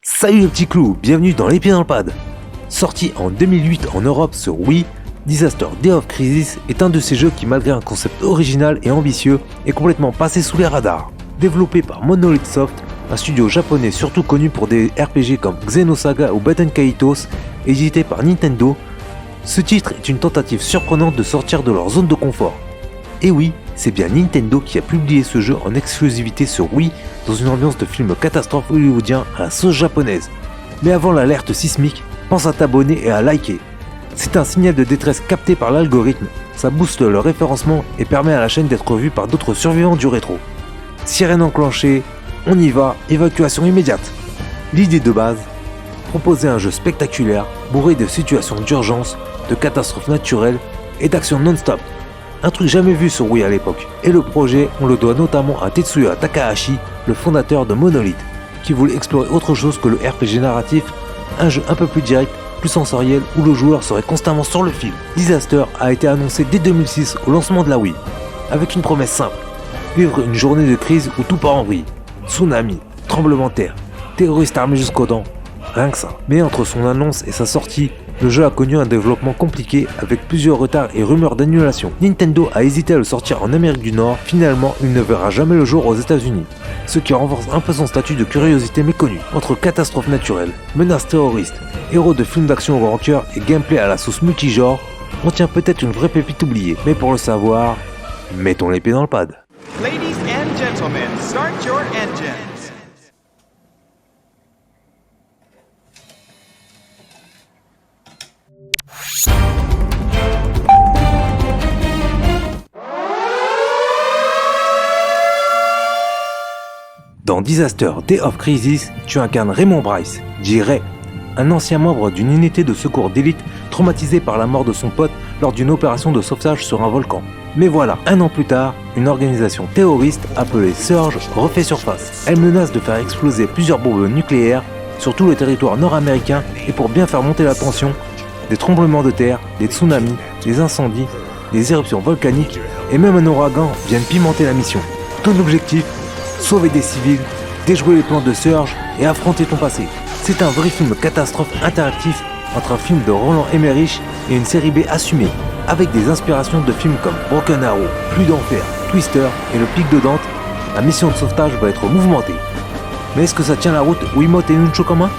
Salut les petits clous, bienvenue dans Les Pieds dans le Pad. Sorti en 2008 en Europe sur Wii, Disaster Day of Crisis est un de ces jeux qui, malgré un concept original et ambitieux, est complètement passé sous les radars. Développé par Monolith Soft, un studio japonais surtout connu pour des RPG comme Xenosaga ou Baten Kaitos, édité par Nintendo, ce titre est une tentative surprenante de sortir de leur zone de confort. Et oui, c'est bien Nintendo qui a publié ce jeu en exclusivité sur Wii dans une ambiance de film catastrophe hollywoodien à la sauce japonaise. Mais avant l'alerte sismique, pense à t'abonner et à liker. C'est un signal de détresse capté par l'algorithme, ça booste le référencement et permet à la chaîne d'être vue par d'autres survivants du rétro. Sirène enclenchée, on y va, évacuation immédiate. L'idée de base, proposer un jeu spectaculaire, bourré de situations d'urgence, de catastrophes naturelles et d'actions non-stop. Un truc jamais vu sur Wii à l'époque. Et le projet, on le doit notamment à Tetsuya Takahashi, le fondateur de Monolith, qui voulait explorer autre chose que le RPG narratif, un jeu un peu plus direct, plus sensoriel, où le joueur serait constamment sur le fil. Disaster a été annoncé dès 2006 au lancement de la Wii, avec une promesse simple, vivre une journée de crise où tout part en vrille. Tsunami, tremblement de terre, terroristes armés jusqu'aux dents, rien que ça. Mais entre son annonce et sa sortie, le jeu a connu un développement compliqué avec plusieurs retards et rumeurs d'annulation. Nintendo a hésité à le sortir en Amérique du Nord, finalement il ne verra jamais le jour aux États-Unis. Ce qui renforce un peu son statut de curiosité méconnue. Entre catastrophes naturelles, menaces terroristes, héros de films d'action au grand cœur et gameplay à la sauce multigenre, on tient peut-être une vraie pépite oubliée. Mais pour le savoir, mettons les pieds dans le pad. Ladies and gentlemen, start your engines. Dans Disaster Day of Crisis, tu incarnes Raymond Bryce, dit Ray, un ancien membre d'une unité de secours d'élite traumatisé par la mort de son pote lors d'une opération de sauvetage sur un volcan. Mais voilà, un an plus tard, une organisation terroriste appelée Surge refait surface. Elle menace de faire exploser plusieurs bombes nucléaires sur tout le territoire nord-américain et pour bien faire monter la tension, des tremblements de terre, des tsunamis, des incendies, des éruptions volcaniques et même un ouragan viennent pimenter la mission. Ton objectif, sauver des civils, déjouer les plans de Surge et affronter ton passé. C'est un vrai film catastrophe interactif entre un film de Roland Emmerich et une série B assumée, avec des inspirations de films comme Broken Arrow, Pluie d'enfer, Twister et Le Pic de Dante. La mission de sauvetage va être mouvementée. Mais est-ce que ça tient la route Wiimote et Nunchuk commun?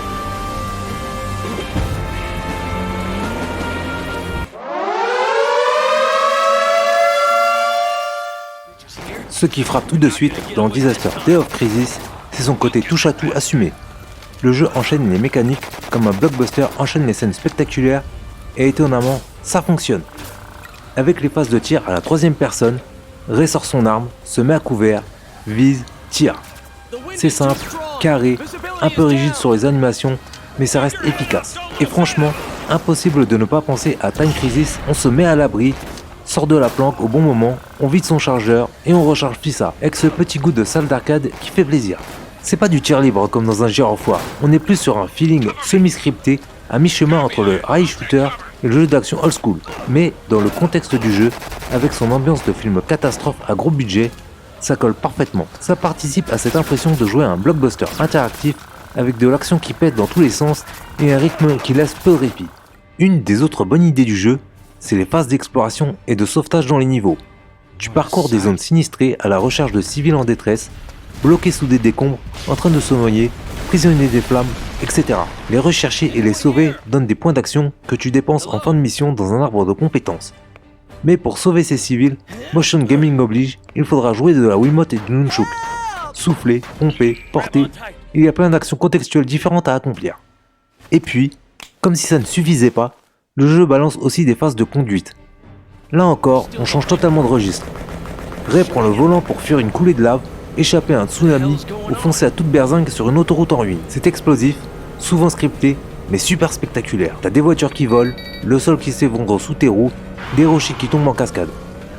Ce qui frappe tout de suite dans Disaster Day of Crisis, c'est son côté touche-à-tout assumé. Le jeu enchaîne les mécaniques comme un blockbuster enchaîne les scènes spectaculaires et étonnamment, ça fonctionne. Avec les phases de tir à la troisième personne, Ray sort son arme, se met à couvert, vise, tire. C'est simple, carré, un peu rigide sur les animations, mais ça reste efficace. Et franchement, impossible de ne pas penser à Time Crisis, on se met à l'abri, sort de la planque au bon moment, on vide son chargeur et on recharge Fissa, avec ce petit goût de salle d'arcade qui fait plaisir. C'est pas du tir libre comme dans un gyrophare, on est plus sur un feeling semi-scripté, à mi-chemin entre le rail shooter et le jeu d'action old school. Mais dans le contexte du jeu, avec son ambiance de film catastrophe à gros budget, ça colle parfaitement. Ça participe à cette impression de jouer à un blockbuster interactif avec de l'action qui pète dans tous les sens et un rythme qui laisse peu de répit. Une des autres bonnes idées du jeu, c'est les phases d'exploration et de sauvetage dans les niveaux. Tu parcours des zones sinistrées à la recherche de civils en détresse, bloqués sous des décombres, en train de se noyer, prisonniers des flammes, etc. Les rechercher et les sauver donnent des points d'action que tu dépenses en fin de mission dans un arbre de compétences. Mais pour sauver ces civils, motion gaming oblige, il faudra jouer de la Wiimote et du Nunchuk. Souffler, pomper, porter, il y a plein d'actions contextuelles différentes à accomplir. Et puis, comme si ça ne suffisait pas, le jeu balance aussi des phases de conduite. Là encore, on change totalement de registre. Ray prend le volant pour fuir une coulée de lave, échapper à un tsunami ou foncer à toute berzingue sur une autoroute en ruine. C'est explosif, souvent scripté, mais super spectaculaire. T'as des voitures qui volent, le sol qui s'effondre sous tes roues, des rochers qui tombent en cascade.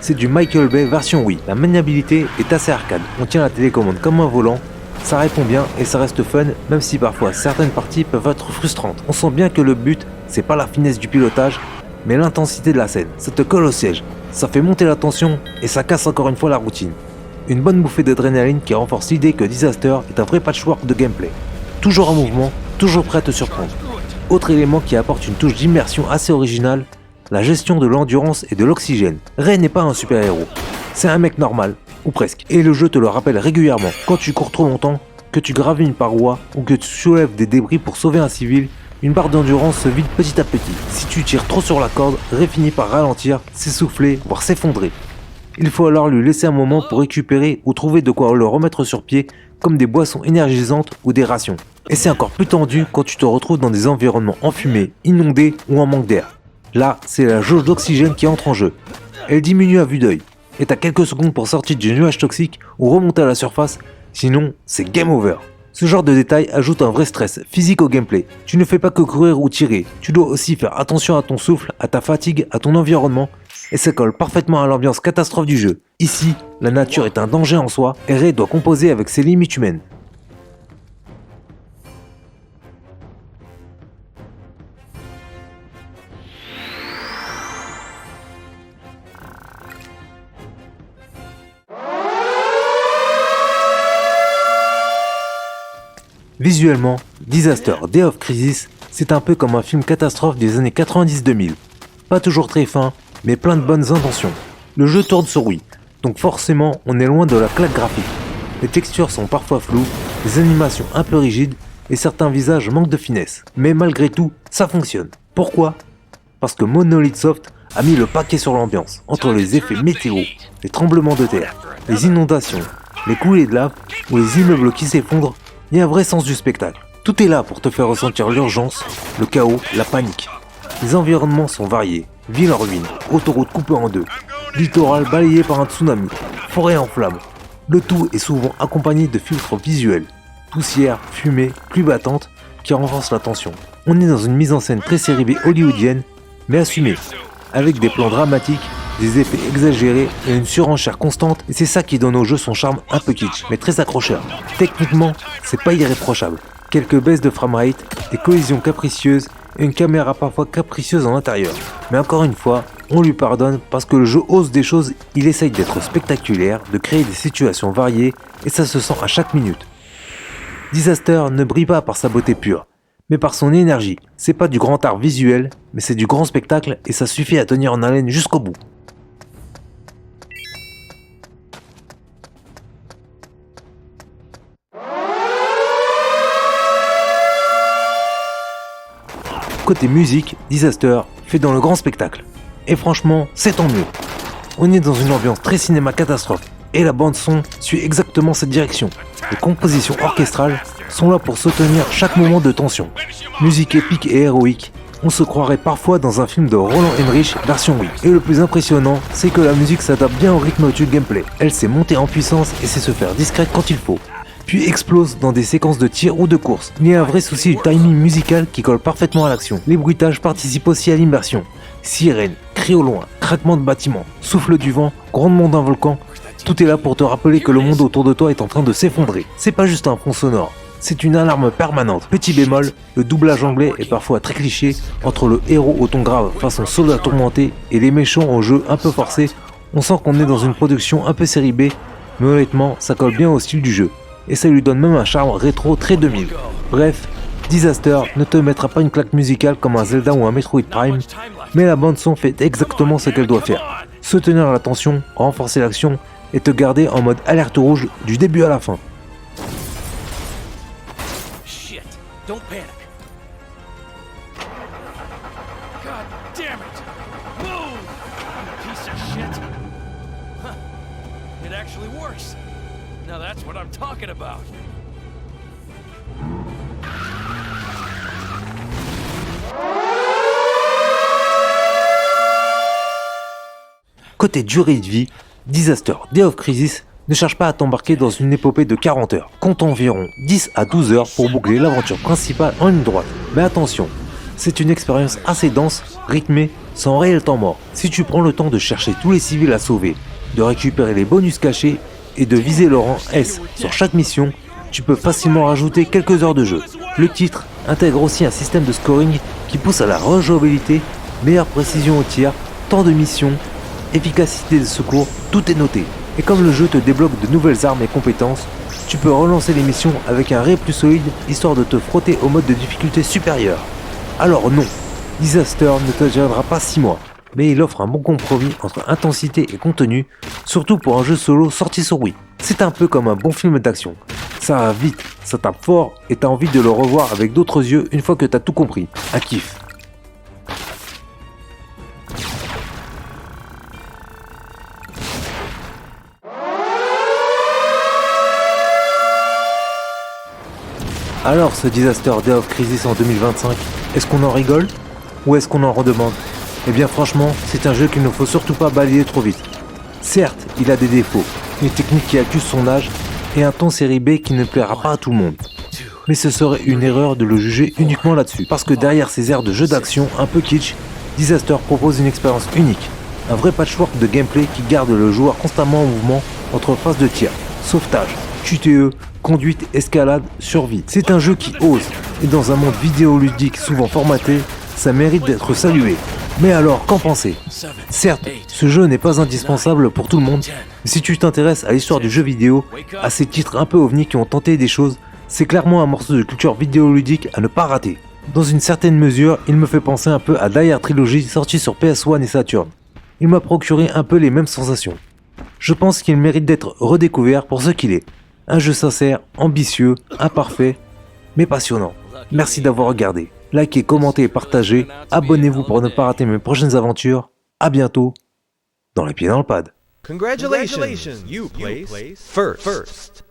C'est du Michael Bay version Wii. La maniabilité est assez arcade. On tient la télécommande comme un volant, ça répond bien et ça reste fun, même si parfois certaines parties peuvent être frustrantes. On sent bien que le but, c'est pas la finesse du pilotage, mais l'intensité de la scène. Ça te colle au siège. Ça fait monter la tension et ça casse encore une fois la routine. Une bonne bouffée d'adrénaline qui renforce l'idée que Disaster est un vrai patchwork de gameplay. Toujours en mouvement, toujours prêt à te surprendre. Autre élément qui apporte une touche d'immersion assez originale, la gestion de l'endurance et de l'oxygène. Ray n'est pas un super-héros, c'est un mec normal, ou presque. Et le jeu te le rappelle régulièrement. Quand tu cours trop longtemps, que tu gravis une paroi ou que tu soulèves des débris pour sauver un civil, une barre d'endurance se vide petit à petit. Si tu tires trop sur la corde, Ray finit par ralentir, s'essouffler, voire s'effondrer. Il faut alors lui laisser un moment pour récupérer ou trouver de quoi le remettre sur pied, comme des boissons énergisantes ou des rations. Et c'est encore plus tendu quand tu te retrouves dans des environnements enfumés, inondés ou en manque d'air. Là, c'est la jauge d'oxygène qui entre en jeu. Elle diminue à vue d'œil, et t'as quelques secondes pour sortir du nuage toxique ou remonter à la surface, sinon c'est game over. Ce genre de détail ajoute un vrai stress physique au gameplay. Tu ne fais pas que courir ou tirer, tu dois aussi faire attention à ton souffle, à ta fatigue, à ton environnement, et ça colle parfaitement à l'ambiance catastrophe du jeu. Ici, la nature est un danger en soi, et Ray doit composer avec ses limites humaines. Visuellement, Disaster Day of Crisis, c'est un peu comme un film catastrophe des années 90-2000. Pas toujours très fin, mais plein de bonnes intentions. Le jeu tourne sur Wii, donc forcément on est loin de la claque graphique. Les textures sont parfois floues, les animations un peu rigides et certains visages manquent de finesse. Mais malgré tout, ça fonctionne. Pourquoi ? Parce que Monolith Soft a mis le paquet sur l'ambiance. Entre les effets météo, les tremblements de terre, les inondations, les coulées de lave ou les immeubles qui s'effondrent, il y a un vrai sens du spectacle. Tout est là pour te faire ressentir l'urgence, le chaos, la panique. Les environnements sont variés, villes en ruine, autoroutes coupées en deux, littoral balayé par un tsunami, forêt en flammes. Le tout est souvent accompagné de filtres visuels, poussière, fumée, pluie battante, qui renforcent la tension. On est dans une mise en scène très série B hollywoodienne, mais assumée, avec des plans dramatiques, des effets exagérés et une surenchère constante, et c'est ça qui donne au jeu son charme un peu kitsch, mais très accrocheur. Techniquement, c'est pas irréprochable. Quelques baisses de framerate, des collisions capricieuses et une caméra parfois capricieuse en intérieur. Mais encore une fois, on lui pardonne parce que le jeu ose des choses, il essaye d'être spectaculaire, de créer des situations variées, et ça se sent à chaque minute. Disaster ne brille pas par sa beauté pure, mais par son énergie. C'est pas du grand art visuel, mais c'est du grand spectacle et ça suffit à tenir en haleine jusqu'au bout. Côté musique, Disaster fait dans le grand spectacle. Et franchement, c'est tant mieux. On est dans une ambiance très cinéma catastrophe, et la bande son suit exactement cette direction. Les compositions orchestrales sont là pour soutenir chaque moment de tension. Musique épique et héroïque, on se croirait parfois dans un film de Roland Emmerich version Wii. Et le plus impressionnant, c'est que la musique s'adapte bien au rythme du gameplay. Elle sait monter en puissance et sait se faire discrète quand il faut, puis explose dans des séquences de tir ou de course. Il y a un vrai souci du timing musical qui colle parfaitement à l'action. Les bruitages participent aussi à l'immersion. Sirènes, cris au loin, craquements de bâtiments, souffle du vent, grondement d'un volcan, tout est là pour te rappeler que le monde autour de toi est en train de s'effondrer. C'est pas juste un fond sonore, c'est une alarme permanente. Petit bémol, le doublage anglais est parfois très cliché, entre le héros au ton grave façon soldat tourmenté et les méchants au jeu un peu forcé, on sent qu'on est dans une production un peu série B, mais honnêtement ça colle bien au style du jeu. Et ça lui donne même un charme rétro très 2000. Bref, Disaster ne te mettra pas une claque musicale comme un Zelda ou un Metroid Prime, mais la bande son fait exactement ce qu'elle doit faire. Soutenir la tension, renforcer l'action et te garder en mode alerte rouge du début à la fin. Shit, don't panic. God damn it! Move! You piece of shit! Huh. It actually works. Now that's what I'm talking about. Côté durée de vie, Disaster Day of Crisis ne cherche pas à t'embarquer dans une épopée de 40 heures. Compte environ 10 à 12 heures pour boucler l'aventure principale en ligne droite. Mais attention, c'est une expérience assez dense, rythmée, sans réel temps mort. Si tu prends le temps de chercher tous les civils à sauver, de récupérer les bonus cachés et de viser le rang S sur chaque mission, tu peux facilement rajouter quelques heures de jeu. Le titre intègre aussi un système de scoring qui pousse à la rejouabilité, meilleure précision au tir, temps de mission, efficacité des secours, tout est noté. Et comme le jeu te débloque de nouvelles armes et compétences, tu peux relancer les missions avec un ré plus solide histoire de te frotter au mode de difficulté supérieur. Alors non, Disaster ne te gênera pas 6 mois, mais il offre un bon compromis entre intensité et contenu, surtout pour un jeu solo sorti sur Wii. C'est un peu comme un bon film d'action. Ça va vite, ça tape fort et t'as envie de le revoir avec d'autres yeux une fois que t'as tout compris. Un kiff. Alors ce Disaster Day of Crisis en 2025, est-ce qu'on en rigole ou est-ce qu'on en redemande? Eh bien franchement, c'est un jeu qu'il ne faut surtout pas balayer trop vite. Certes, il a des défauts, une technique qui accuse son âge et un ton série B qui ne plaira pas à tout le monde. Mais ce serait une erreur de le juger uniquement là-dessus, parce que derrière ces airs de jeu d'action un peu kitsch, Disaster propose une expérience unique, un vrai patchwork de gameplay qui garde le joueur constamment en mouvement entre phases de tir, sauvetage, QTE, conduite, escalade, survie. C'est un jeu qui ose, et dans un monde vidéoludique souvent formaté, ça mérite d'être salué. Mais alors, qu'en penser? Certes, ce jeu n'est pas indispensable pour tout le monde, mais si tu t'intéresses à l'histoire du jeu vidéo, à ces titres un peu ovnis qui ont tenté des choses, c'est clairement un morceau de culture vidéoludique à ne pas rater. Dans une certaine mesure, il me fait penser un peu à Die Trilogy sorti sur PS1 et Saturn. Il m'a procuré un peu les mêmes sensations. Je pense qu'il mérite d'être redécouvert pour ce qu'il est. Un jeu sincère, ambitieux, imparfait, mais passionnant. Merci d'avoir regardé. Likez, commentez et partagez. Abonnez-vous pour ne pas rater mes prochaines aventures. À bientôt dans les pieds dans le pad. Congratulations! You place first.